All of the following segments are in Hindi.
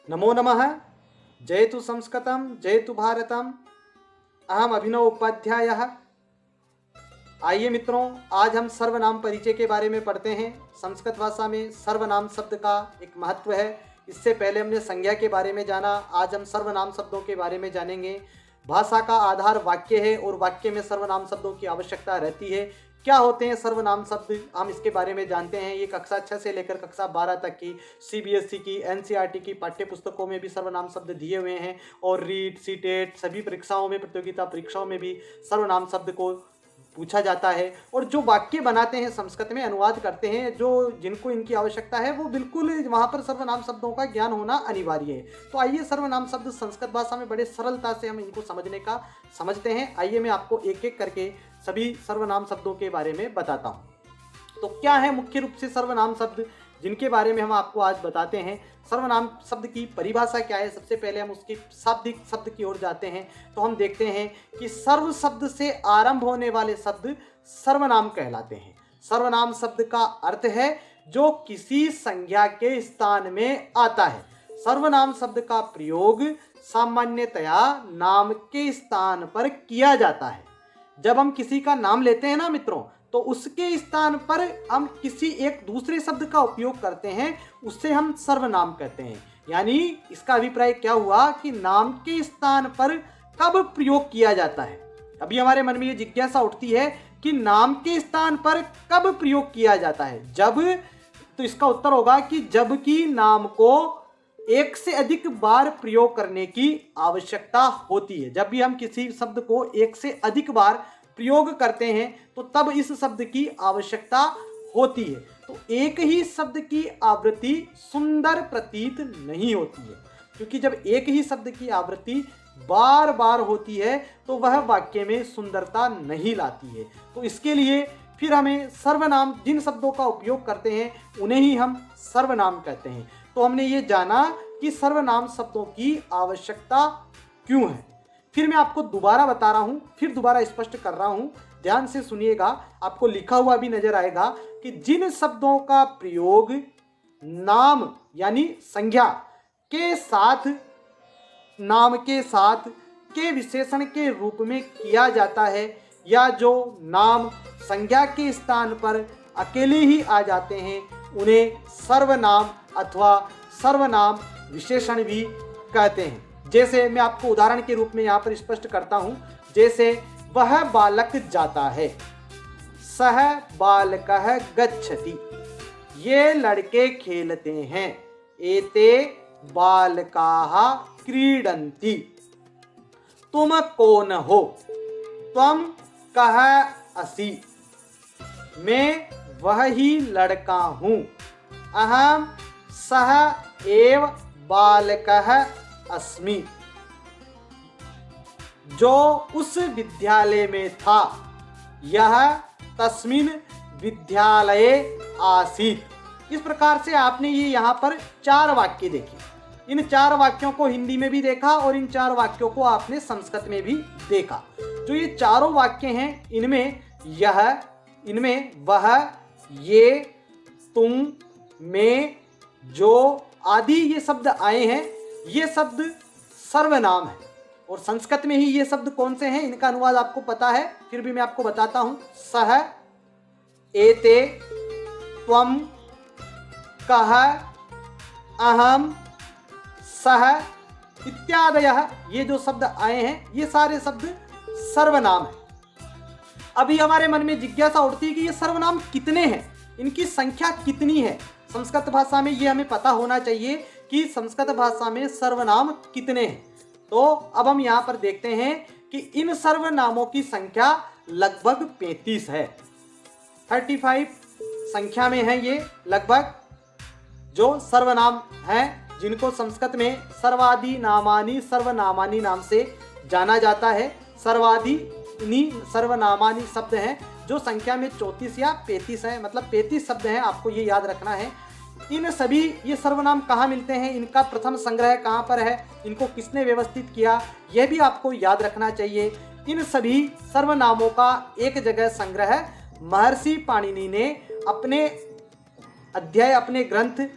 नमो नमः। जयतु संस्कृतं जयतु भारतम। अहम अभिनव उपाध्यायः। आइए मित्रों, आज हम सर्वनाम परिचय के बारे में पढ़ते हैं। संस्कृत भाषा में सर्वनाम शब्द का एक महत्व है। इससे पहले हमने संज्ञा के बारे में जाना, आज हम सर्वनाम शब्दों के बारे में जानेंगे। भाषा का आधार वाक्य है और वाक्य में सर्वनाम शब्दों की आवश्यकता रहती है। क्या होते हैं सर्वनाम शब्द, हम इसके बारे में जानते हैं। ये कक्षा 6 से लेकर कक्षा 12 तक की सीबीएसई की, एनसीईआरटी की पाठ्य पुस्तकों में भी सर्वनाम शब्द दिए हुए हैं और रीट, सीटेट सभी परीक्षाओं में, प्रतियोगिता परीक्षाओं में भी सर्वनाम शब्द को पूछा जाता है। और जो वाक्य बनाते हैं, संस्कृत में अनुवाद करते हैं, जो जिनको इनकी आवश्यकता है, वो बिल्कुल वहाँ पर सर्वनाम शब्दों का ज्ञान होना अनिवार्य है। तो आइए सर्वनाम शब्द संस्कृत भाषा में बड़े सरलता से हम इनको समझते हैं। आइए मैं आपको एक एक करके सभी सर्वनाम शब्दों के बारे में बताता हूँ। तो क्या है मुख्य रूप से सर्वनाम शब्द, जिनके बारे में हम आपको आज बताते हैं। सर्वनाम शब्द की परिभाषा क्या है, सबसे पहले हम उसकी शाब्दिक शब्द की ओर जाते हैं। तो हम देखते हैं कि सर्व शब्द से आरंभ होने वाले शब्द सर्वनाम कहलाते हैं। सर्वनाम शब्द का अर्थ है जो किसी संज्ञा के स्थान में आता है। सर्वनाम शब्द का प्रयोग सामान्यतया नाम के स्थान पर किया जाता है। जब हम किसी का नाम लेते हैं ना मित्रों, तो उसके स्थान पर हम किसी एक दूसरे शब्द का उपयोग करते हैं, उससे हम सर्वनाम कहते हैं। यानी इसका अभिप्राय क्या हुआ कि नाम के स्थान पर कब प्रयोग किया जाता है। अभी हमारे मन में ये जिज्ञासा उठती है कि नाम के स्थान पर कब प्रयोग किया जाता है। जब, तो इसका उत्तर होगा कि जब कि नाम को एक से अधिक बार प्रयोग करने की आवश्यकता होती है। जब भी हम किसी शब्द को एक से अधिक बार प्रयोग करते हैं तो तब इस शब्द की आवश्यकता होती है। तो एक ही शब्द की आवृत्ति सुंदर प्रतीत नहीं होती है, क्योंकि जब एक ही शब्द की आवृत्ति बार बार होती है तो वह वाक्य में सुंदरता नहीं लाती है। तो इसके लिए फिर हमें सर्वनाम, जिन शब्दों का उपयोग करते हैं उन्हें ही हम सर्वनाम कहते हैं। तो हमने ये जाना कि सर्वनाम शब्दों की आवश्यकता क्यों है। फिर मैं आपको दोबारा बता रहा हूं, फिर दोबारा स्पष्ट कर रहा हूं, ध्यान से सुनिएगा। आपको लिखा हुआ भी नजर आएगा कि जिन शब्दों का प्रयोग नाम यानी संज्ञा के साथ, नाम के साथ के विशेषण के रूप में किया जाता है, या जो नाम संज्ञा के स्थान पर अकेले ही आ जाते हैं, उन्हें सर्वनाम अथवा सर्वनाम विशेषण भी कहते हैं। जैसे मैं आपको उदाहरण के रूप में यहाँ पर स्पष्ट करता हूँ। जैसे वह बालक जाता है, सह बालकः गच्छति, ये लड़के खेलते हैं, एते बालकाः क्रीडन्ति। तुम कौन हो, त्वं कः असि, मैं वह ही लड़का हूँ, अहम सह एव बालकः अस्मि, जो उस विद्यालय में था, यह तस्मिन् विद्यालये आसीत्। इस प्रकार से आपने ये यहाँ पर 4 वाक्य देखे। इन 4 वाक्यों को हिंदी में भी देखा और इन 4 वाक्यों को आपने संस्कृत में भी देखा। जो ये चारों वाक्य हैं, इनमें यह, इनमें वह, ये, तुम, मैं, जो आदि ये शब्द आए हैं, ये शब्द सर्वनाम है। और संस्कृत में ही ये शब्द कौन से हैं, इनका अनुवाद आपको पता है, फिर भी मैं आपको बताता हूं। सह, एते, त्वं, कः, अहम, सह इत्यादयः, ये जो शब्द आए हैं, ये सारे शब्द सर्वनाम है। अभी हमारे मन में जिज्ञासा उठती है कि ये सर्वनाम कितने हैं, इनकी संख्या कितनी है। संस्कृत भाषा में ये हमें पता होना चाहिए कि संस्कृत भाषा में सर्वनाम कितने हैं। तो अब हम यहाँ पर देखते हैं कि इन सर्वनामों की संख्या लगभग 35 है। 35 संख्या में है ये लगभग, जो सर्वनाम हैं, जिनको संस्कृत में सर्वादि नामानि सर्वनामानि नाम से जाना जाता है। सर्वादि सर्वनामानि शब्द हैं जो संख्या में 34 या 35 है, मतलब 35 शब्द हैं, आपको ये याद रखना है। इन सभी ये सर्वनाम कहाँ मिलते हैं, इनका प्रथम संग्रह कहाँ पर है, इनको किसने व्यवस्थित किया, यह भी आपको याद रखना चाहिए। इन सभी सर्वनामों का एक जगह संग्रह महर्षि पाणिनि ने अपने अध्याय, अपने ग्रंथ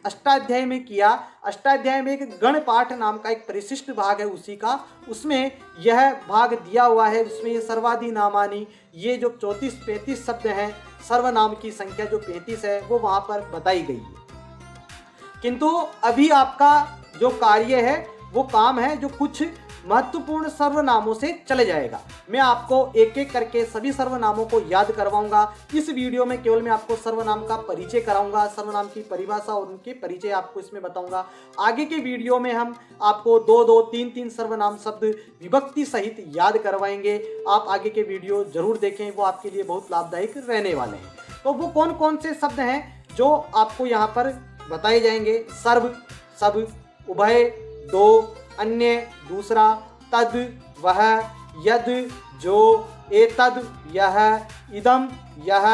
अष्टाध्यायी में किया। अष्टाध्यायी में एक गण पाठ नाम का एक परिशिष्ट भाग है उसी का, उसमें यह भाग दिया हुआ है। उसमें ये सर्वादि नामानी, ये जो 34-35 शब्द हैं, सर्वनाम की संख्या जो 35 है वो वहाँ पर बताई गई है। किंतु अभी आपका जो कार्य है वो काम है जो कुछ महत्वपूर्ण सर्वनामों से चले जाएगा। मैं आपको एक एक करके सभी सर्वनामों को याद करवाऊंगा। इस वीडियो में केवल मैं आपको सर्वनाम का परिचय कराऊंगा, सर्वनाम की परिभाषा और उनके परिचय आपको इसमें बताऊंगा। आगे के वीडियो में हम आपको 2-2, 3-3 सर्वनाम शब्द विभक्ति सहित याद करवाएंगे। आप आगे के वीडियो जरूर देखें, वो आपके लिए बहुत लाभदायक रहने वाले हैं। तो वो कौन कौन से शब्द हैं जो आपको यहाँ पर बताए जाएंगे? सर्व, सब, उभय, दो, अन्य, दूसरा, तद, वह, यद, जो, एतद, यह, इदम, यह,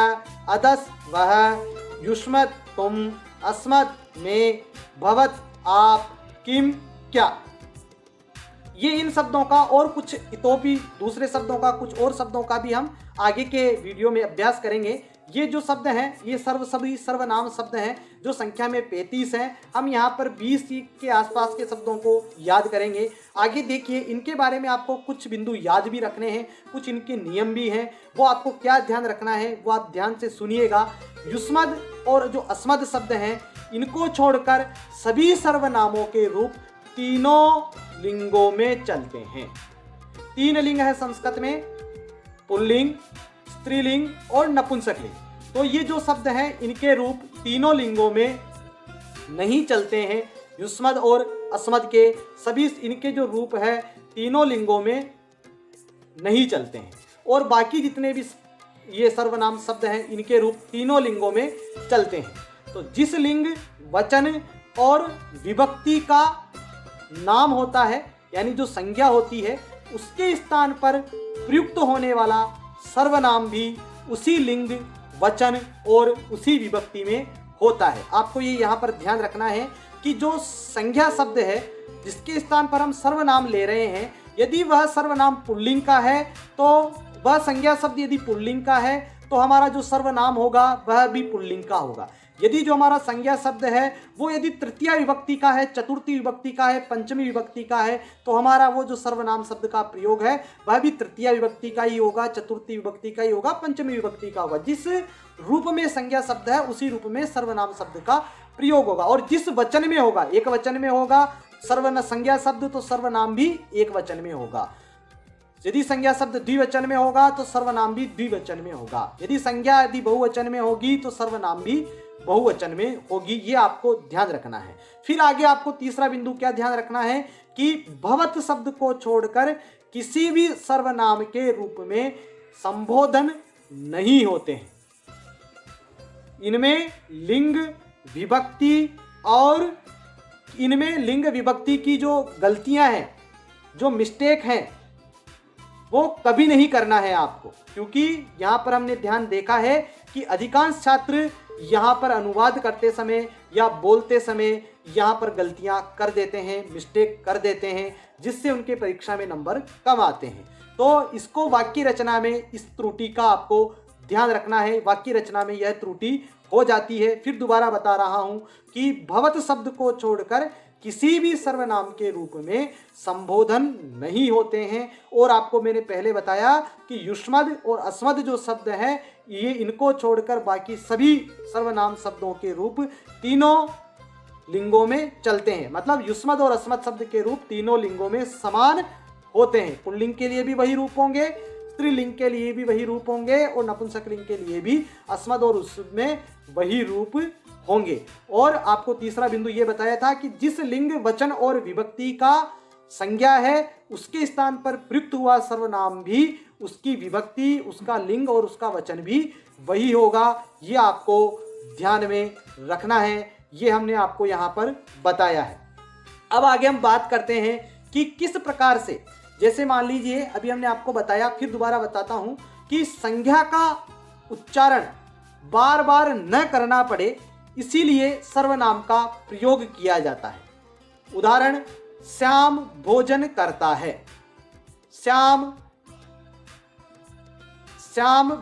अदस, वह, युष्मत्, तुम, अस्मत्, में, भवत्, आप, किम, क्या। ये इन शब्दों का और कुछ इतोपि दूसरे शब्दों का, कुछ और शब्दों का भी हम आगे के वीडियो में अभ्यास करेंगे। ये जो शब्द हैं ये सभी सर्वनाम शब्द हैं जो संख्या में 35 हैं। हम यहाँ पर 20 के आसपास के शब्दों को याद करेंगे। आगे देखिए, इनके बारे में आपको कुछ बिंदु याद भी रखने हैं, कुछ इनके नियम भी हैं। वो आपको क्या ध्यान रखना है वो आप ध्यान से सुनिएगा। युष्मद् और जो अस्मद् शब्द हैं इनको छोड़कर सभी सर्वनामों के रूप तीनों लिंगों में चलते हैं। 3 लिंग है संस्कृत में, पुल्लिंग, स्त्रीलिंग और नपुंसकलिंग। तो ये जो शब्द हैं इनके रूप तीनों लिंगों में नहीं चलते हैं। युष्मद् और अस्मद् के सभी इनके जो रूप है तीनों लिंगों में नहीं चलते हैं, और बाकी जितने भी ये सर्वनाम शब्द हैं इनके रूप तीनों लिंगों में चलते हैं। तो जिस लिंग, वचन और विभक्ति का नाम होता है, यानी जो संज्ञा होती है, उसके स्थान पर प्रयुक्त होने वाला सर्वनाम भी उसी लिंग, वचन और उसी विभक्ति में होता है। आपको ये यहाँ पर ध्यान रखना है कि जो संज्ञा शब्द है जिसके स्थान पर हम सर्वनाम ले रहे हैं, यदि वह सर्वनाम पुल्लिंग का है तो वह संज्ञा शब्द यदि पुल्लिंग का है तो हमारा जो सर्वनाम होगा वह भी पुल्लिंग का होगा। यदि जो हमारा संज्ञा शब्द है वो यदि तृतीय विभक्ति का है, चतुर्थी विभक्ति का है, पंचमी विभक्ति का है, तो हमारा वो जो सर्वनाम शब्द का प्रयोग है वह भी तृतीय विभक्ति का ही होगा, चतुर्थी विभक्ति का ही होगा, पंचमी विभक्ति का होगा। जिस रूप में संज्ञा शब्द है उसी रूप में सर्वनाम शब्द का प्रयोग होगा। और जिस वचन में होगा, एक वचन में होगा संज्ञा शब्द तो सर्वनाम भी एक वचन में होगा। यदि संज्ञा शब्द द्विवचन में होगा तो सर्वनाम भी द्विवचन में होगा। यदि संज्ञा यदि बहुवचन में होगी तो सर्वनाम भी बहुवचन में होगी। ये आपको ध्यान रखना है। फिर आगे आपको तीसरा बिंदु क्या ध्यान रखना है कि भवत शब्द को छोड़कर किसी भी सर्वनाम के रूप में संबोधन नहीं होते हैं। इनमें लिंग विभक्ति और इनमें लिंग विभक्ति की जो गलतियां हैं, जो मिस्टेक हैं, वो कभी नहीं करना है आपको, क्योंकि यहाँ पर हमने ध्यान देखा है कि अधिकांश छात्र यहाँ पर अनुवाद करते समय या बोलते समय यहाँ पर गलतियाँ कर देते हैं, मिस्टेक कर देते हैं, जिससे उनके परीक्षा में नंबर कम आते हैं। तो इसको वाक्य रचना में इस त्रुटि का आपको ध्यान रखना है। वाक्य रचना में यह त्रुटि हो जाती है। फिर दोबारा बता रहा हूँ कि भवत शब्द को छोड़कर किसी भी सर्वनाम के रूप में संबोधन नहीं होते हैं। और आपको मैंने पहले बताया कि युष्मद् और अस्मद् जो शब्द हैं ये इनको छोड़कर बाकी सभी सर्वनाम शब्दों के रूप तीनों लिंगों में चलते हैं। मतलब युष्मद् और अस्मद् शब्द के रूप तीनों लिंगों में समान होते हैं। पुल्लिंग के लिए भी वही रूप होंगे, स्त्रीलिंग के लिए भी वही रूप होंगे और नपुंसकलिंग के लिए भी अस्मद् और उसमें वही रूप होंगे। और आपको तीसरा बिंदु ये बताया था कि जिस लिंग, वचन और विभक्ति का संज्ञा है उसके स्थान पर प्रयुक्त हुआ सर्वनाम भी उसकी विभक्ति, उसका लिंग और उसका वचन भी वही होगा। ये आपको ध्यान में रखना है। ये हमने आपको यहाँ पर बताया है। अब आगे हम बात करते हैं कि किस प्रकार से, जैसे मान लीजिए अभी हमने आपको बताया, फिर दोबारा बताता हूँ कि संज्ञा का उच्चारण बार बार न करना पड़े, इसीलिए सर्वनाम का प्रयोग किया जाता है। उदाहरण, श्याम भोजन करता है। श्याम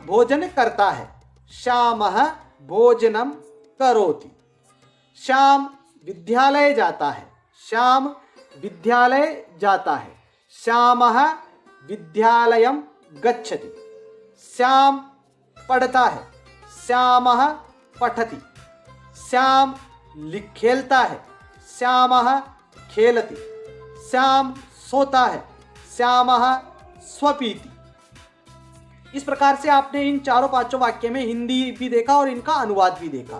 भोजन करता है। श्यामः भोजनम करोति। श्याम विद्यालय जाता है, श्याम विद्यालय जाता है। श्यामः विद्यालयं गच्छति। श्याम पढ़ता है, श्यामः पठति। श्याम खेलता है, श्यामः खेलति। श्याम सोता है, श्यामः स्वपीति। इस प्रकार से आपने इन चारों पांचों वाक्य में हिंदी भी देखा और इनका अनुवाद भी देखा।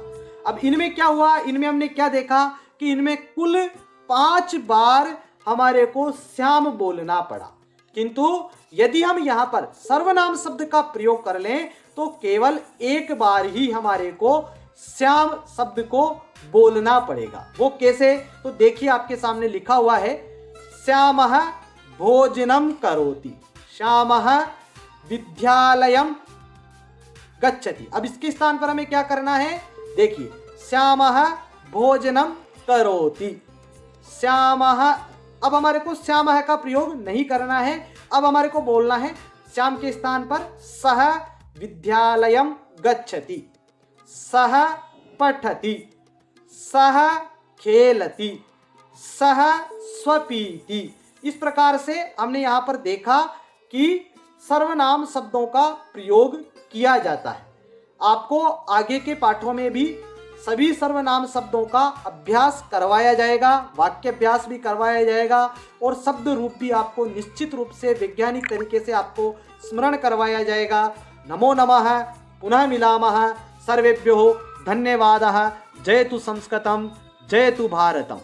अब इनमें क्या हुआ, इनमें हमने क्या देखा कि इनमें कुल 5 बार हमारे को श्याम बोलना पड़ा, किंतु यदि हम यहाँ पर सर्वनाम शब्द का प्रयोग कर लें तो केवल एक बार ही हमारे को श्याम शब्द को बोलना पड़ेगा। वो कैसे, तो देखिए आपके सामने लिखा हुआ है, श्यामः भोजनम करोति, श्यामः विद्यालयम गच्छति। अब इसके स्थान पर हमें क्या करना है, देखिए, श्यामः भोजनम करोति। श्यामः, अब हमारे को श्यामः का प्रयोग नहीं करना है, अब हमारे को बोलना है श्याम के स्थान पर सः विद्यालयम गच्छति, सः पठति, सः खेलति, सः स्वपीति। इस प्रकार से हमने यहाँ पर देखा कि सर्वनाम शब्दों का प्रयोग किया जाता है। आपको आगे के पाठों में भी सभी सर्वनाम शब्दों का अभ्यास करवाया जाएगा, वाक्य अभ्यास भी करवाया जाएगा और शब्द रूप भी आपको निश्चित रूप से वैज्ञानिक तरीके से आपको स्मरण करवाया जाएगा। नमो नमः, पुनः मिलामः, सर्वेभ्यो धन्यवादः। जयतु संस्कृतं, जयतु भारतम्।